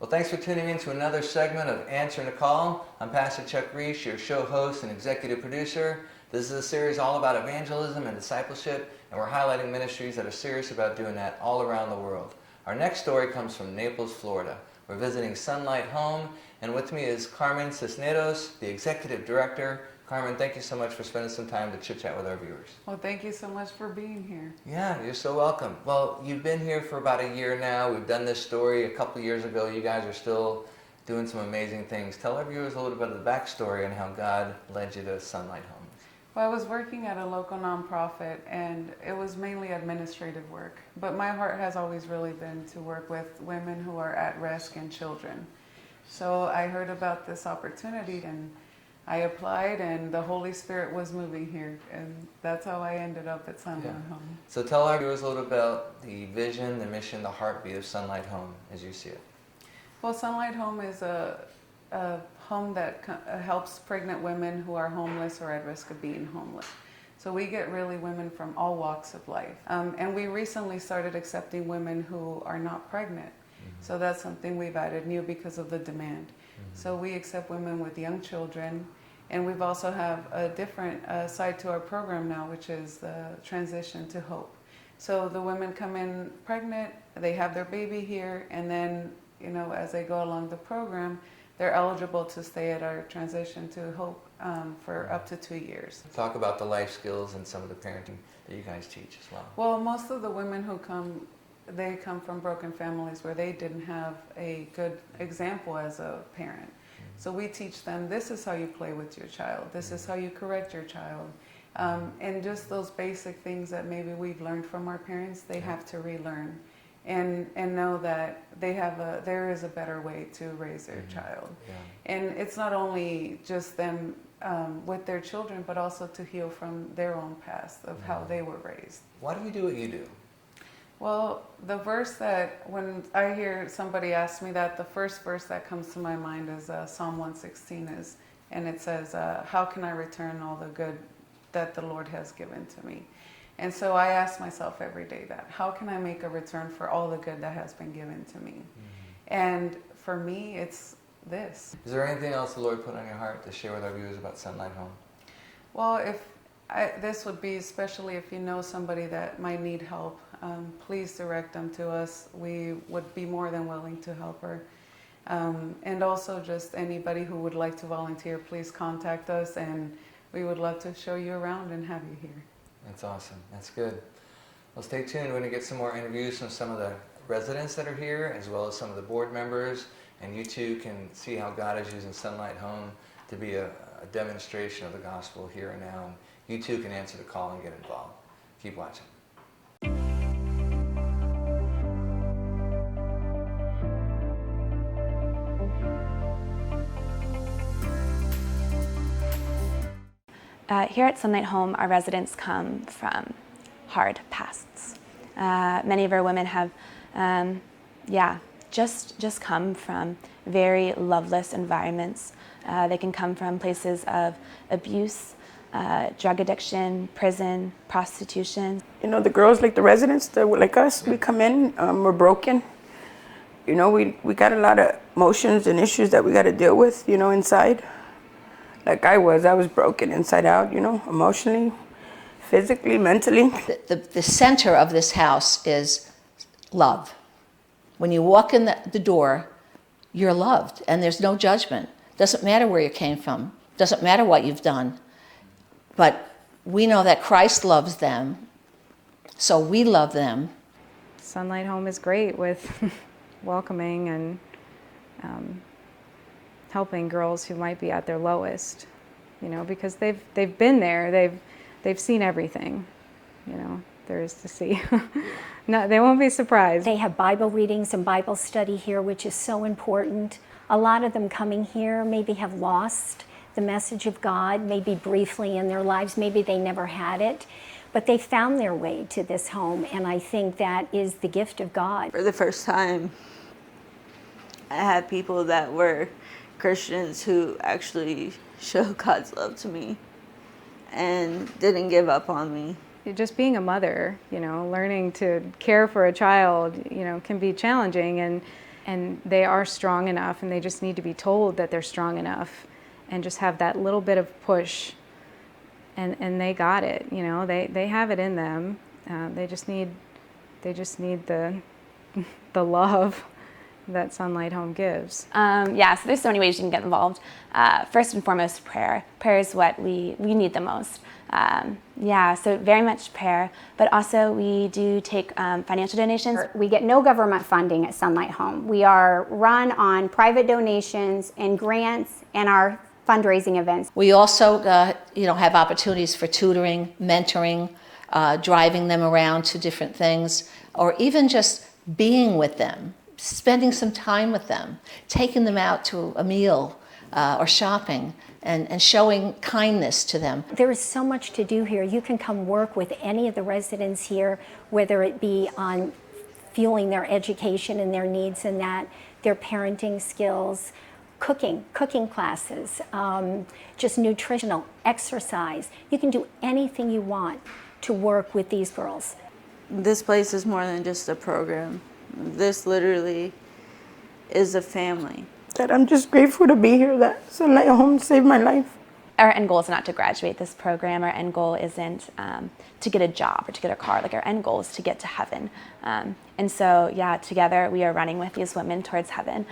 Well, thanks for tuning in to another segment of Answering the Call. I'm Pastor Chuck Reese, your show host and executive producer. This is a series all about evangelism and discipleship, and we're highlighting ministries that are serious about doing that all around the world. Our next story comes from Naples, Florida. We're visiting Sunlight Home, and with me is Carmen Cisneros, the executive director. Carmen, thank you so much for spending some time to chit-chat with our viewers. Well, thank you so much for being here. Yeah, you're so welcome. Well, you've been here for about a year now. We've done this story a couple years ago. You guys are still doing some amazing things. Tell our viewers a little bit of the backstory and how God led you to Sunlight Home. Well, I was working at a local nonprofit, and it was mainly administrative work. But my heart has always really been to work with women who are at risk and children. So I heard about this opportunity, and I applied, and the Holy Spirit was moving here, and that's how I ended up at Sunlight Home. So tell our viewers a little about the vision, the mission, the heartbeat of Sunlight Home as you see it. Well, Sunlight Home is a home that helps pregnant women who are homeless or at risk of being homeless. So we get really women from all walks of life. And we recently started accepting women who are not pregnant. So that's something we've added new because of the demand. So we accept women with young children, and we've also have a different side to our program now, which is the transition to hope. So the women come in pregnant, they have their baby here, and then, you know, as they go along the program, they're eligible to stay at our transition to hope for up to 2 years. Talk about the life skills and some of the parenting that you guys teach as well. Well, most of the women who come, they come from broken families where they didn't have a good example as a parent. So we teach them, this is how you play with your child. This is how you correct your child. And just those basic things that maybe we've learned from our parents, they have to relearn. And know that there is a better way to raise their child. And it's not only just them with their children, but also to heal from their own past of how they were raised. Why do you do what you do? Well, the verse that, when I hear somebody ask me that, the first verse that comes to my mind is Psalm 116, and it says, how can I return all the good that the Lord has given to me? And so I ask myself every day that, how can I make a return for all the good that has been given to me? And for me, it's this. Is there anything else the Lord put on your heart to share with our viewers about Sunlight Home? Well, this would be especially if you know somebody that might need help. Please direct them to us. We would be more than willing to help her. And also just anybody who would like to volunteer, please contact us, and we would love to show you around and have you here. That's awesome. That's good. Well, stay tuned. We're going to get some more interviews from some of the residents that are here, as well as some of the board members, and you too can see how God is using Sunlight Home to be a demonstration of the gospel here and now. And you too can answer the call and get involved. Keep watching. Here at Sunlight Home, our residents come from hard pasts. Many of our women have, just come from very loveless environments. They can come from places of abuse, drug addiction, prison, prostitution. You know, the girls, like the residents, that were like us, we come in, we're broken. You know, we got a lot of emotions and issues that we got to deal with, you know, inside. Like I was broken inside out, you know, emotionally, physically, mentally. The center of this house is love. When you walk in the door, you're loved, and there's no judgment. Doesn't matter where you came from, doesn't matter what you've done. But we know that Christ loves them, so we love them. Sunlight Home is great with welcoming and helping girls who might be at their lowest, you know, because they've been there, they've seen everything, you know, there is to see. No, they won't be surprised. They have Bible readings and Bible study here, which is so important. A lot of them coming here maybe have lost the message of God, maybe briefly in their lives, maybe they never had it, but they found their way to this home, and I think that is the gift of God. For the first time, I had people that were Christians who actually showed God's love to me and didn't give up on me. Just being a mother, you know, learning to care for a child, you know, can be challenging, and and they are strong enough, and they just need to be told that they're strong enough and just have that little bit of push, and they got it. You know, they have it in them. They just need the love that Sunlight Home gives. Yeah, so there's so many ways you can get involved. First and foremost, prayer. Prayer is what we need the most. Yeah, so very much prayer, but also we do take financial donations. We get no government funding at Sunlight Home. We are run on private donations and grants and our fundraising events. We also, have opportunities for tutoring, mentoring, driving them around to different things, or even just being with them, spending some time with them, taking them out to a meal or shopping, and showing kindness to them. There is so much to do here. You can come work with any of the residents here, whether it be on fueling their education and their needs and that, their parenting skills, cooking classes, just nutritional, exercise. You can do anything you want to work with these girls. This place is more than just a program. This literally is a family. That I'm just grateful to be here, that Sunlight Home saved my life. Our end goal is not to graduate this program. Our end goal isn't to get a job or to get a car. Like, our end goal is to get to heaven. And so, yeah, together we are running with these women towards heaven.